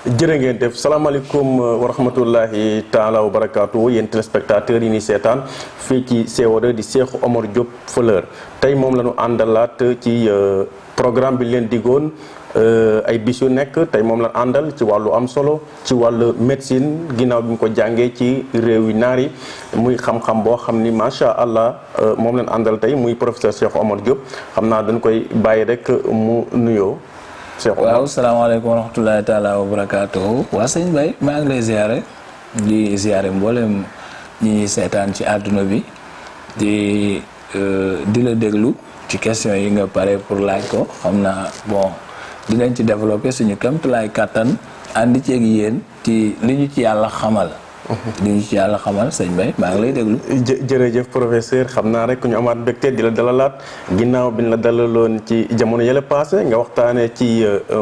jërë ngeen def salaamaaleykum wa rahmatullahi taala wa barakaatu yéen téléspectateurs yi ni seetaan fii ci CO2 di Cheikh Omar Diop Fleur tey moom la ñu àndalaat ci programme bi leen digoon ay bis yu nekk tey moom la àndal ci wàllu am solo ci wàllu médecine ginnaaw bi ñu ko jàngee ci réew yi naar yi muy xam-xam boo xam ni macha allah moom leen àndal tey muy professeur Cheikh Omar Diop xam naa dañ koy bàyyi rek mu nuyoo. waaw salaamaaleykum wa rahmatulahi taala wa barakaatuhu waa sëñ Baye maa ngi lay ziare di ziare mboolem ñi seetaan ci àdduna bi di la déglu ci question yi nga pare pour laaj ko xam naa bon dinañ ci développer suñu kéemtulaay kàttan ànd ceeg yéen ci li ñu ci yàlla xamal. li ñu ci yàlla xamal sëñ Baye maa ngi lay déglu. jërëjëf professeur xam naa rek ñu amaat mbégte di la dalalaat ginnaaw bi ñu la dalaloon ci jamono yële passé nga waxtaanee ci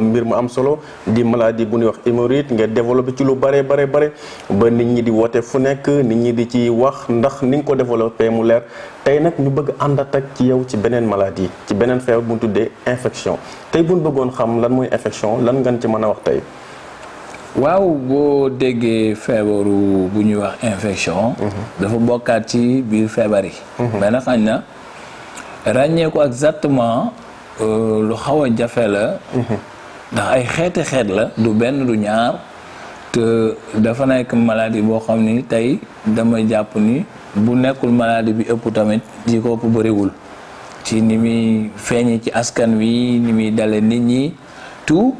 mbir mu am solo di maladie bu ñuy wax hémorroïde nga développé ci lu bare ba nit ñi di woote fu nekk nit ñi di ci wax ndax ni nga ko développé mu leer tey nag ñu bëgg àndat ak ci yow ci beneen maladie ci beneen feebar bu ñu tuddee infection tey bu ñu bëggoon xam lan mooy infection lan nga ci mën a wax tey. waaw boo déggee feebaru bu ñuy wax infection. dafa bokkaat ci biir feebar yi. mais nag xañ na ràññee ko exactement lu xaw a jafe la. ndax ay xeet la du benn du ñaar te dafa nekk maladie boo xam ni tey dama jàpp ni bu nekkul maladie bi ëpp tamit ji ko ëpp bëriwul ci ni muy feeñee ci askan wi ni muy dale nit ñi tout.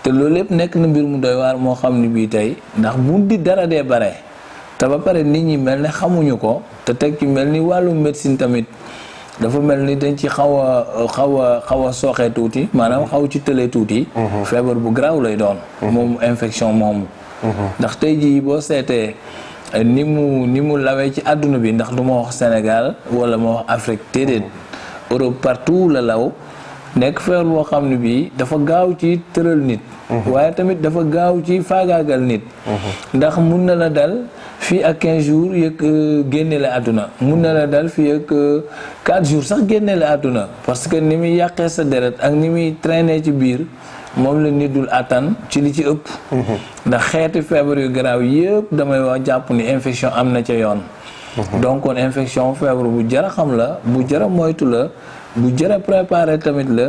te loolu lépp nekk na mbir mu doy waar moo xam ne bii tey ndax bu di dara dee bare te ba pare nit ñi mel ne xamuñu ko te teg ci mel ni wàllu médecine tamit dafa mel ni dañ ci xaw a sooxee tuuti maanaam xaw ci tëlee tuuti. feebar bu garaaw lay doon. moom infection moomu. ndax tey jii boo seetee ni mu lawee ci àdduna bi ndax du ma wax Sénégal wala ma wax Afrique déedéet Europe partout la law. nekk feebar boo xam ne bii dafa gaaw ci tëral nit. waaye tamit dafa gaaw ci faagaagal nit. ndax mun na la dal fii ak 15 jours yëg génne la àdduna mun na la dal fii ak 4 jours sax génne la àdduna parce que ni muy yàqee sa deret ak ni muy traîner ci biir moom la nit dul attan ci li ci ëpp. ndax xeeti feebar yu garaaw yëpp damay wax jàpp ni infection am na ca yoon. donc kon infection feebar bu jara xam la bu jara moytu la. bu jërë préparé tamit la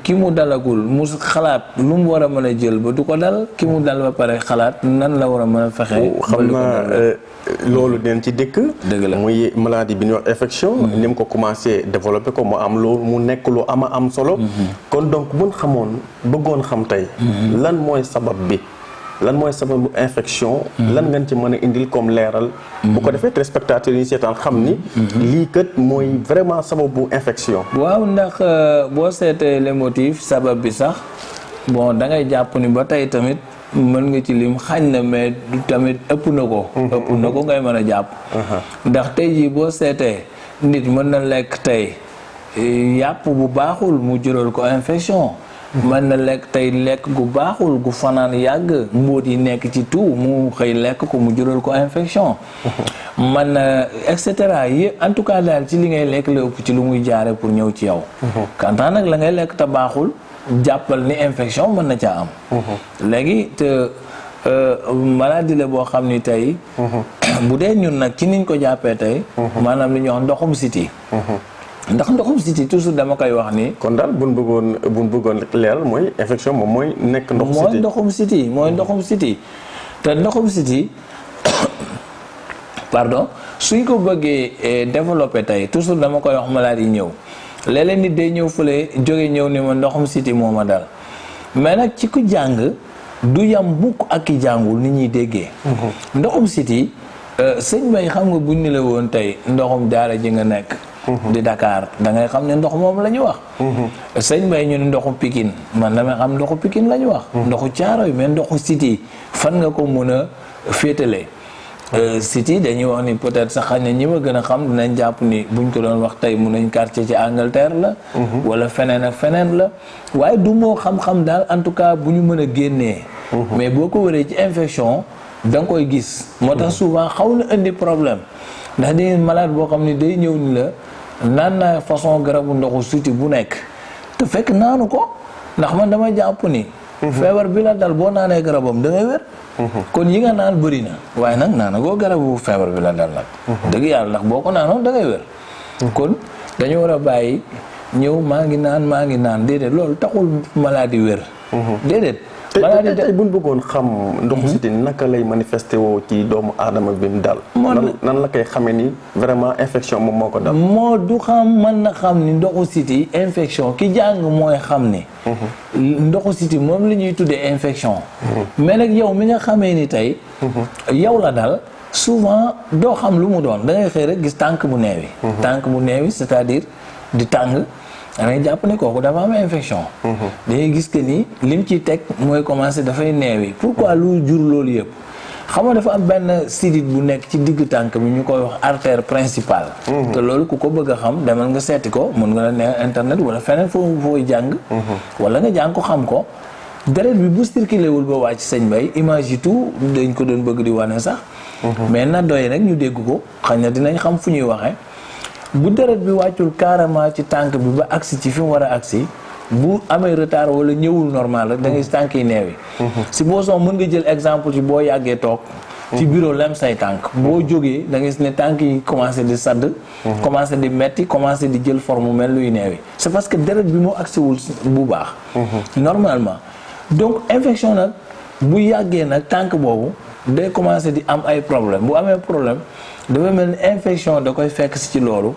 ki mu dalagul mu xalaat lu mu war a mën a jël ba du ko dal ki mu dal ba pare xalaat nan la war a mën a fexe. xam naa loolu dinañ ci dëkk. dëgg la muy maladie bi ñuy wax infection. ni mu ko commencé développé ko mu am loolu mu nekk lu am solo. kon donc buñ xamoon bëggoon xam tey. lan mooy sabab bi. lan mooy sababu infection. lan ngeen ci mën a indil comme leeral. bu ko defee téléspectateurs yi seetaan xam ni. lii kat mooy vraiment sababu infection. waaw ndax boo seetee les motifs sabab bi sax bon da ngay jàpp ni ba tey tamit mën nga ci lim xañ na mais du tamit ëpp na ko. ëpp na ko ngay mën a jàpp. ndax tey jii boo seetee nit mën na lekk tey yàpp bu baaxul mu jural ko infection. mën na lekk tey lekk gu baaxul gu fanaan yàgg mbóot yi nekk ci tout mu xëy lekk ko mu jural ko infection man et cetera yëpp en tout cas daal ci li ngay lekk la ëpp ci lu muy jaare pour ñëw ci yow kantaa nag la ngay lekk te baaxul jàppal ni infection mën na caa am léegi te maladie la boo xam ni tey bu dee ñun nag ci niñ ko jàppee tey maanaam li ñuy wax ndoxum siti ndax ndoxum siti toujours dama koy wax ni. kon daal buñ bëggoon leeral mooy infection moom mooy nekk ndoxum siti. mooy ndoxum siti mooy ndoxum siti te ndoxum siti pardon suñ ko bëggee développé tey toujours dama koy wax maladie yi ñëw léeg-léeg nit day ñëw fële jóge ñëw ni ma ndoxum siti moo ma dal mais nag ci ku jàng du yam mukk ak ki jàngul ni ñuy déggee. ndoxum siti sëñ Bay xam nga buñ ni la woon tey ndoxum daara ji nga nekk. di Dakar da ngay xam ne ndox moom la ñu wax. sëñ Bay ñu ne ndoxu Pikine man damay xam ndoxu Pikine la ñu wax. ndoxu Caaroy mais ndoxu City fan nga ko mën a féetale. City dañuy wax ni peut-être sax xañ ne ñi ma gën a xam dinañ jàpp ni buñ ko doon wax tey mun nañ quartier ci Angleterre la. wala feneen ak feneen la. waaye du moo xam-xam daal en tout cas bu ñu mën a génnee. mais boo ko waree ci infection da nga koy gis. moo tax souvent xaw na indi problème ndax di malade boo xam ni day ñëw ni la. naan naa façon garabu ndoxu suti bu nekk te fekk naanu ko ndax man dama jàpp ni feebar bi la dal boo naanee garabam da ngay wér. kon yi nga naan bëri na waaye nag naana goo garabu feebar bi la dal nag. dëgg yàlla ndax boo ko naanoon da ngay wér. kon dañu war a bàyyi ñëw maa ngi naan déedéet loolu taxul maladie wér. déedéet. maladie tey bu ñu bëggoon xam ndoxu siti naka lay manifesté woo ci doomu aadama bi mu dal. nan la koy xamee ni vraiment infection moom moo ko dal. moo du xam mën na xam ni ndoxu siti infection ki jàng mooy xam ni. ndoxu siti moom la ñuy tuddee infection. mais nag yow mi nga xamee ni tey. yow la dal souvent doo xam lu mu doon da ngay xëy rek gis tànk bu neewi. tànk bu neewi c'est-à-dire di tàng. da ngay jàpp ne kooku dafa am infection. dañuy gis que ni lim ciy teg mooy commencé dafay neewi pourquoi lu jur loolu yëpp xam nga dafa am benn sidit bu nekk ci digg tànk bi ñu koy wax artère principale. te loolu ku ko bëgg a xam demal nga seeti ko mën nga la ne internet wala feneen fooy jàng. wala nga jàng ko xam ko. deret bi bu circulé wul ba wàcc sëñ Bay image yi tout dañ ko doon bëgg di wane sax. mais na doy rek ñu dégg ko xëy na dinañ xam fu ñuy waxee. bu deret bi wàccul carrément ci tànk bi ba agsi ci fi mu war a agsi bu amee retard wala ñëwul normal rek da ngay tànk yi neewi si boo soo mën nga jël exemple ci boo yàggee toog ci bureau lem say tànk boo jógee da ngay gis ne tànk yi commencé di sadd commencé di metti commencé di jël forme mel luy neewi c'est parce que deret bi moo agsiwul bu baax normalement donc infection nag bu yàggee nag tànk boobu day commencé di am ay problème bu amee problème dafa mel ni infection da koy fekk si ci loolu.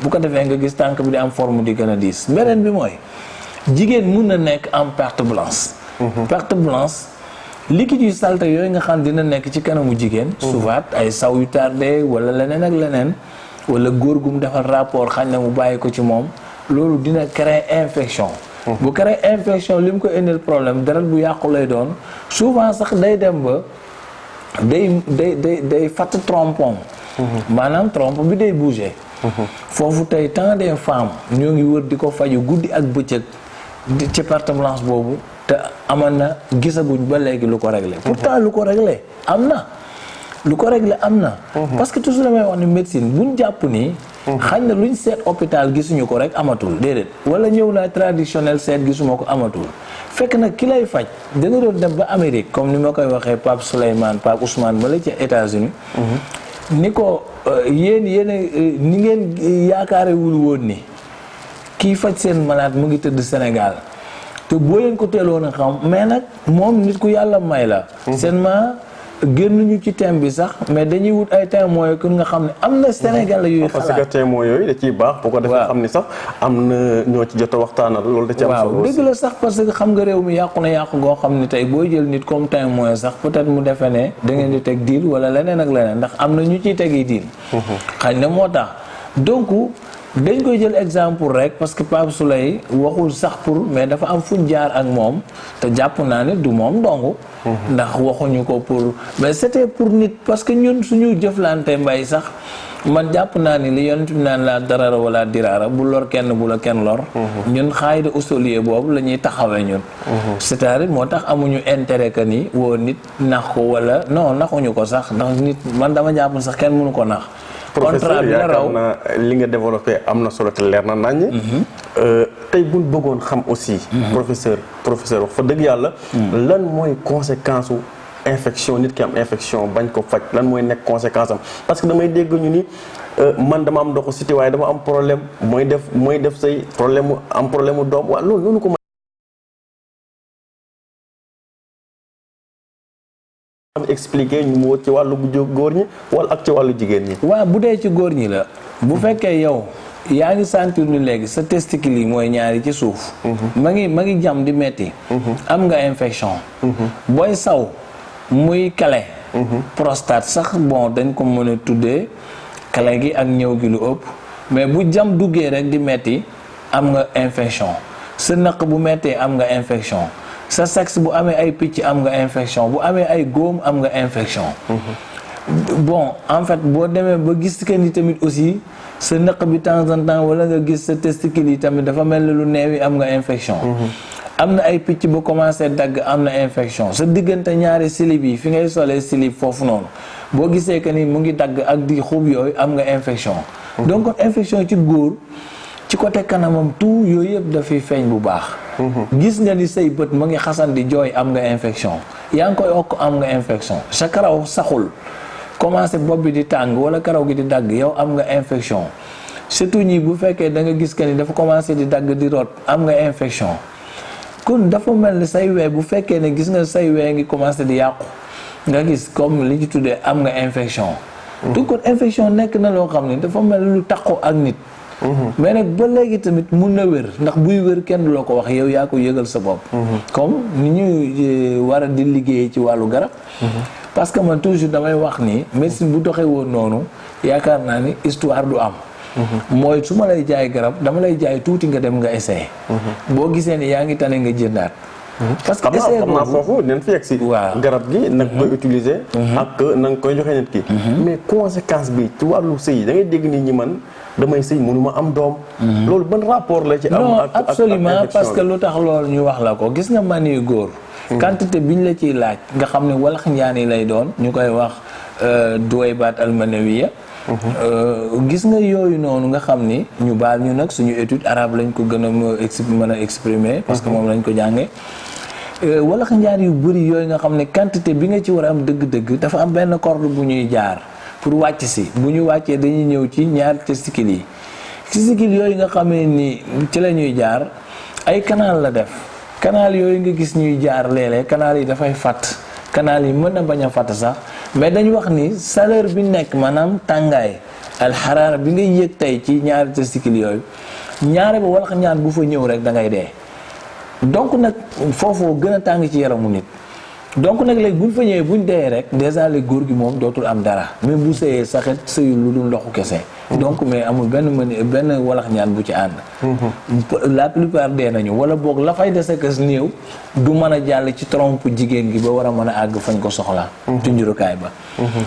bu ko defee nga gis tànk bi di am forme di gën a diis beneen bi mooy jigéen mun na nekk am perte blanche. perte blanche liquide yu salte yooyu nga xam dina nekk ci kanamu jigéen. souvent ay saw yu tardé wala leneen ak leneen wala góor gu mu defal rapport xañ na mu bàyyi ko ci moom loolu dina créer infection. bu créer infection li mu ko indil problème deret bu yàqu lay doon souvent sax day dem ba day fatt trompon. maanaam trompe bi day bouger. foofu tey tant des femmes ñoo ngi wër di ko faju guddi ak bëccëg ci perte blanche boobu te amoon na gisaguñ ba léegi lu ko réglé. pourtant lu ko réglé am na. lu ko réglé am na. parce que toujours damay wax ni médecine buñ jàpp ni. xañ na luñ seet hôpital gisuñu ko rek amatul déedéet. wala ñëw naa traditionnel seet gisuma ko amatul. fekk nag ki lay faj da nga doon dem ba Amérique comme ni ma koy waxee Pape Souleymane Pape Ousmane ba la ca États-Unis ni ko yéen ni ngeen yaakaarewul woon ni kii faj seen malade mu ngi tëdd Sénégal te boo leen ko teeloon a xam mais nag moom nit ku yàlla may la seen ma génnuñu ci thème bi sax mais dañuy wut ay témoins que nga xam ne am na Sénégal yuy xalaat parce que témoins yooyu da ciy baax bu ko defee xam ni sax am na ñoo ci jot a waxtaanal loolu da ci am solo dëgg la sax parce que xam nga réew mi yàqu na yàqu goo xam ne tey booy jël nit comme témoin sax peut-être mu defee ne da ngeen di teg diil wala leneen ak leneen ndax am na ñu ciy tegi diil xañ na moo tax donc dañ koy jël exemple rek parce que Pape Souley waxul sax pour mais dafa am fuñ jaar ak moom te jàpp naa ne du moom dong ndax waxuñu ko pour mais c'était pour nit parce que ñun suñu jëflante mbay sax man jàpp naa ni li yonent bi naan la darara wala diraara bu lor kenn bu la kenn lor ñun xaayida usolier boobu la ñuy taxawee ñun c'est-à-dire moo tax amuñu intérêt que ni woo nit nax ko wala non naxuñu ko sax ndax nit man dama jàpp sax kenn mënu ko nax professeur yaakaar naa li nga développé am na solo te leer na naññ. tey buñ bëggoon xam aussi. professeur wax fa dëgg yàlla. lan mooy conséquence su infection nit ki am infection bañ ko faj lan mooy nekk conséquence am parce que damay dégg ñu ni man dama am ndoxu siti waaye dama am problème mooy def say problème mu am problème mu doom waaw loolu ko expliquer ñu mu ci wàllu góor ñi wala ak ci wàllu jigéen ñi. waaw bu dee ci góor ñi la. bu fekkee yow yaa ngi sentir ni léegi sa testicule yi mooy ñaari ci suuf. ma ngi jam di metti am nga infection. booy saw muy kale. prostate sax bon dañ ko mën a tuddee kale gi ak ñëw gi lu ëpp mais bu jam duggee rek di metti am nga infection sa naq bu mettee am nga infection. sa sexe bu amee ay picc am nga infection bu amee ay góom am nga infection. bon en fait boo demee ba gis que ni tamit aussi sa nëq bi temps en temps wala nga gis sa testicule yi tamit dafa mel ni lu neew yi am nga infection. am na ay picc bu commencé dagg am na infection sa diggante ñaari silib yi fi ngay solee silib foofu noonu boo gisee que ni mu ngi dagg ak di xub yooyu am nga infection. donc infection ci góor ci côté kanamam tout yooyu yëpp dafay feeñ bu baax. gis nga ni say bët mu ngi xasan di jooy, am nga infection. yaa ngi koy okk, am nga infection. sa karaw saxul commencé bopp bi di tàng wala karaw gi di dagg, yow am nga infection. surtout ñi bu fekkee da nga gis que ni dafa commencé di dagg di root, am nga infection. kon dafa mel ni say wee bu fekkee ne gis nga say wee ngi commencé di yàqu, nga gis comme li ñu tuddee am nga infection. donc kon infection nekk na loo xam ne dafa mel lu taxoo ak nit. mais nag ba léegi tamit mun na wér, ndax buy wér kenn du la ko wax, yow yaa ko yëgal sa bopp. comme ni ñuy war a di liggéeyee ci wàllu garab. parce que man toujours damay wax ni médecine bu doxee woon noonu yaakaar naa ni histoire du am. mooy su ma lay jaay garab dama lay jaay tuuti nga dem nga essayé. boo gisee ni yaa ngi tane nga jëndaat. parce que essayé xam naa foofu dinañ fi yegg si. waaw garab gi nag koy utiliser. ak na nga koy joxe nit ki. mais conséquence bi ci wàllu sëy da ngay dégg nit ñi man damay sëy mënuma am doom. loolu ban rapport la ci am. non ak absolument parce que lu tax loolu ñu wax la ko gis nga mani góor. quantité biñ la ciy laaj nga xam ne walax njaani lay doon ñu koy wax duwaybaat almanawiya. gis nga yooyu noonu nga xam ni ñu baal ñu nag suñu étude arabe lañ ko gën a mën a exprimer. parce que moom lañ ko jàngee. walax njaan yu bëri yooyu nga xam ne quantité bi nga ci war a am dëgg-dëgg dafa am benn corde bu ñuy jaar pour wàcc si bu ñu wàccee dañuy ñëw ci ñaar testicles yi. testicles yooyu nga xamee ni ci la ñuy jaar ay canal la def canal yooyu nga gis ñuy jaar léeg-léeg canal yi dafay fatt canal yi mën na bañ a fatt sax mais dañu wax ni chaleur bi nekk maanaam tàngaay alxaraara bi ngay yëg tey ci ñaari testicles yooyu ñaare ba walax ñaan bu fa ñëw rek da ngay dee. donc nag foofoo gën a tàng ci yaramu nit donc nag léegi buñ fa ñëwee buñ dee rek déjà léegi góor gi moom dootul am dara même bu sëyee saxet sëyul lu dul ndoxu kese. donc mais amul benn walax ñaan bu ci ànd. la plupart dee nañu wala boog la fay dese kës néew du mën a jàll ci trompe jigéen gi ba war a mën a àgg fañ ko soxlaa. ci njurukaay ba.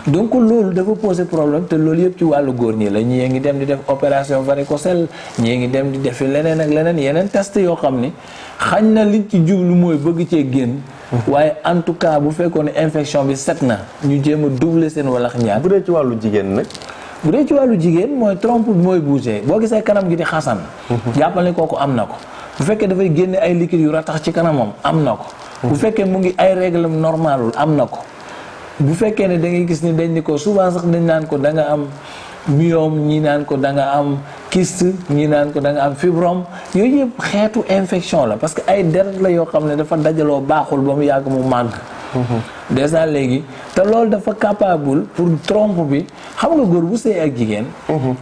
donc loolu dafa poser problème te loolu yëpp ci wàllu góor ñi la ñii ngi dem di def opération varicocèle ñii ngi dem di defi leneen ak leneen yeneen test yoo xam ni xañ na liñ ci jublu mooy bëgg cee génn. waaye en tout cas bu fekkoon ne infection bi set na ñu jéem a doubler seen walax ñaan. bu dee ci wàllu jigéen nag. bu dee ci wàllu jigéen mooy trompe bi mooy bouger boo gisee kanam gi di xasan. jàppal ne kooku am na ko. bu fekkee dafay génne ay liquides yu ratax ci kanamam am na ko. bu fekkee mu ngi ay règle normalul am na ko. bu fekkee ne da ngay gis ni dañ ni ko souvent sax dañ naan ko da nga am myome ñi naan ko da nga am kyste ñi naan ko da nga am fibrome yooyu yëpp xeetu infection la parce que ay deret la yoo xam ne dafa dajaloo baaxul ba mu yàgg mu màgg. déjà léegi te loolu dafa capable pour trompe bi xam nga góor bu sëy ak jigéen.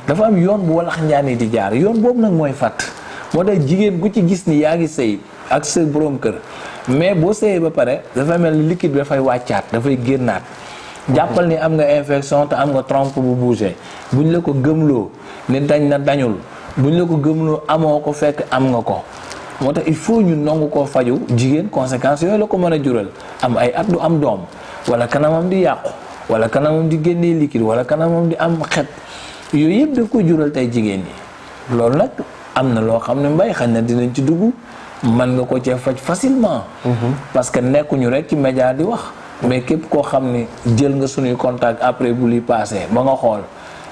dafa am yoon bu walax njaani di jaar yoon boobu nag mooy fàtt moo tax jigéen gu ci gis ni yaa ngi sëy ak sa borom kër mais boo sëyee ba pare dafa mel ni liquide bi dafay wàccaat dafay génnaat. jàppal ni am nga infection te am nga trompe bu bougé buñ la ko gëmloo ne dañ na dañul buñ la ko gëmloo amoo ko fekk am nga ko. moo tax il faut ñu nangu koo faju jigéen conséquences yooyu la ko mën a jural am ay at du am doom wala kanamam di yàqu wala kanamam di génnee liquide wala kanamam di am xet yooyu yëpp daf ko jural tey jigéen ñi. loolu nag am na loo xam ne mbay xañ na dinañ ci dugg mën nga ko cee faj facilement. parce que nekkuñu rek ci média di wax. mais képp koo xam ni jël nga suñuy contact après bu li passé ba nga xool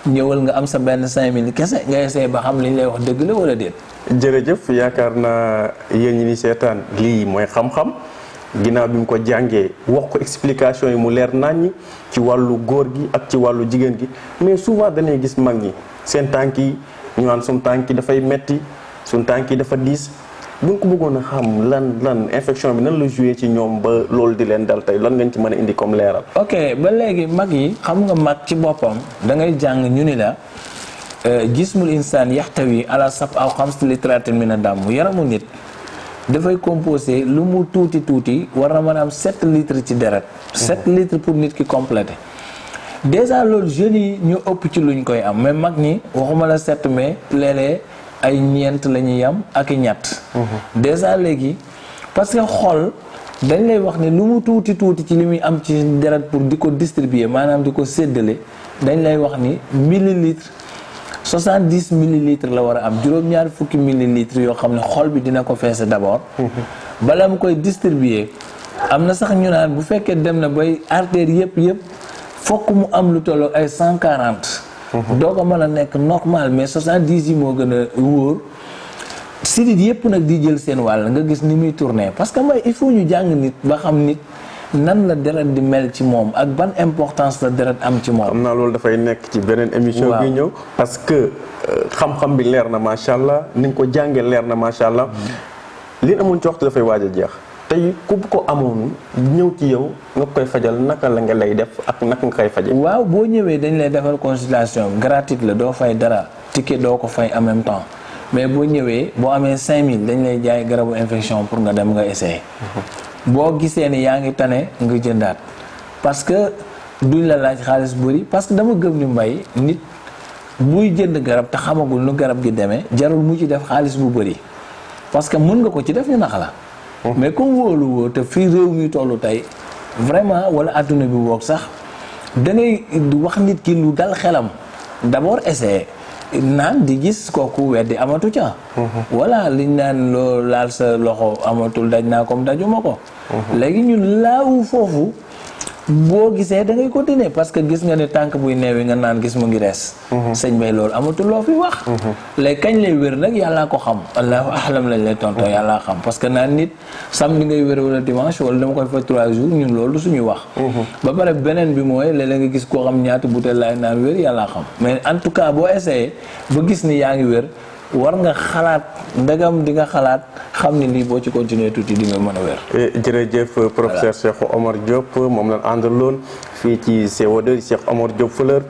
ñëwal nga am sa benn 5000 kese nga essayé ba xam li ñu lay wax dëgg la wala déet. jërëjëf yaakaar naa yéen ñi ni seetaan lii mooy xam-xam ginnaaw bi mu ko jàngee wax ko explication yi mu leer naññ ci wàllu góor gi ak ci wàllu jigéen gi mais souvent dañuy gis mag ñi seen tànk yi ñu naan suñ tànk yi dafay metti suñ tànk yi dafa diis bu nga ko bëggoon a xam lan infection bi nan la joué ci ñoom ba loolu di leen dal tey lan ngeen ci mën a indi comme leeral. ok ba léegi mag yi xam nga mag ci boppam da ngay jàng ñu ni la jismul insaan yaxtawi ala sab aw xamsi litratin min ad-dam yaramu nit dafay composé lu mu tuuti war na mën a am 7 litres ci deret 7 litres pour nit ki complété déjà loolu jeunes yi ñu ëpp ci luñ koy am mais mag ñi waxuma la 7 mais léeg-léeg ay ñeent la ñuy am ak i ñett déjà léegi parce que xol dañ lay wax ne lu mu tuuti ci li muy am ci deret pour di ko distribuer maanaam di ko séddale dañ lay wax ni millilitre 70 millilitres la war a am juróom-ñaar fukki millilitres yoo xam ne xol bi dina ko feese d'abord bala mu koy distribuer am na sax ñu naan bu fekkee dem na bay artère yëpp fokk mu am lu tollook ay 140 doo ko mën a nekk normal mais 70 yi moo gën a wóor sidit yëpp nag di jël seen wàll nga gis ni muy tourner parce que mooy il faut ñu jàng nit ba xam nit nan la deret di mel ci moom ak ban importance la deret am ci moom. xam naa loolu dafay nekk ci beneen émission bi ñëw parce que xam-xam bi leer na macha allah ni nga ko jàngee leer na macha allah li amoon ci waxtu dafay waaj a jeex tey ku ko amoon ñëw ci yow nga koy fajal naka la nga lay def ak naka nga koy faje waaw boo ñëwee dañ lay defal consultation gratuite la doo fay dara ticket doo ko fay en même temps mais boo ñëwee boo amee 5000 dañ lay jaay garabu infection pour nga dem nga essayer. boo gisee ni yaa ngi tane nga jëndaat parce que duñ la laaj xaalis bu bëri parce que dama gëm ni mbay nit buy jënd garab te xamagul nu garab gi demee jarul mu ci def xaalis bu bëri parce que mën nga ko ci def ñu nax la. mais comme wóolu woo te fii réew mi tollu tey vraiment wala adduna bi boog sax da ngay wax nit ki lu dal xelam d'abord essayer naan di gis kooku weddi amatu ca. voilà liñ naan loo laal sa loxo amatul daj naa comme dajuma ko. léegi ñun laawu foofu boo gisee da ngay continuer parce que gis nga ne tànk buy neewi nga naan gis mu ngi rees. sëñ bay loolu amatul loo fi wax. léegi kañ lay wér nag yàllaa ko xam allahu ahlam lañ lay tontoo yàllaa xam parce que naan nit samedi ngay wér wala dimanche wala dama koy fa 3 jours ñun loolu suñuy wax. ba pare beneen bi mooy léeg-léeg nga gis koo xam ñaati butéel laay naan wér yàllaa xam mais en tout cas boo essayé ba gis ni yaa ngi wér war nga xalaat ndegam di nga xalaat xam ni lii boo ci continuer tuuti di nga mën a wér. jërëjëf professeur Cheikh Omar Diop moom lañ àndaloon fii ci CO2 di Cheikh Omar Diop Fleur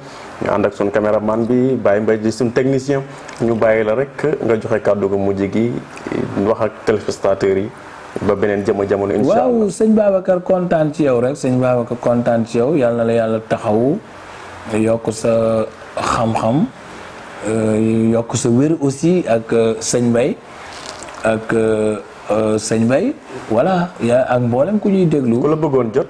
ñu ànd ak suñu caméraman bi Baye Mbaye di suñu technicien ñu bàyyi la rek nga joxe kàddu gu mujj gi wax ak téléspectateurs yi ba beneen jamono incha allah. waaw sëñ Babacar kontaan ci yow rek sëñ Babacar kontaan ci yow yàlla na la yàlla taxawu yokk sa xam-xam. yokk sa wér aussi ak sëñ Mbaye ak sëñ Mbaye voilà yaa ak mboolem ku ñuy déglu. ku la bëggoon jot.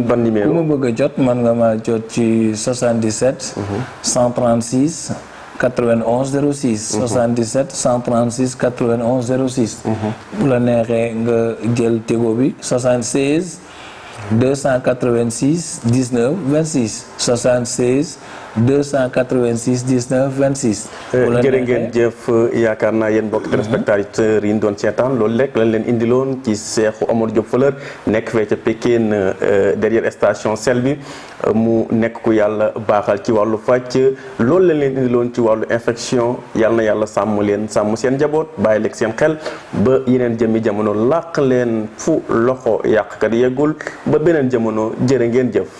ban numéro ku ma bëgg a jot man nga ma jot ci 77. 136 91 06. 77 136 91 06. bu la neexee nga jël Tigo bi 76 286 19 26 76. 286 19 26. jërë ngeen jëf yaakaar naa yéen mbokk téléspectateurs yi ñu doon seetaan loolu lekk lañ leen indiloon ci Cheikh Omar Diop Fleur nekk fee ca Pikine derrière station sel bi mu nekk ku yàlla baaxal ci wàllu fàcc loolu lañ leen indiloon ci wàllu infection yàlla na yàlla sàmm leen sàmm seen njaboot bàyyi lekk seen xel ba yeneen jëmmi jamono làq leen fu loxo yàqkat yeggul ba beneen jamono jërë ngeen jëf.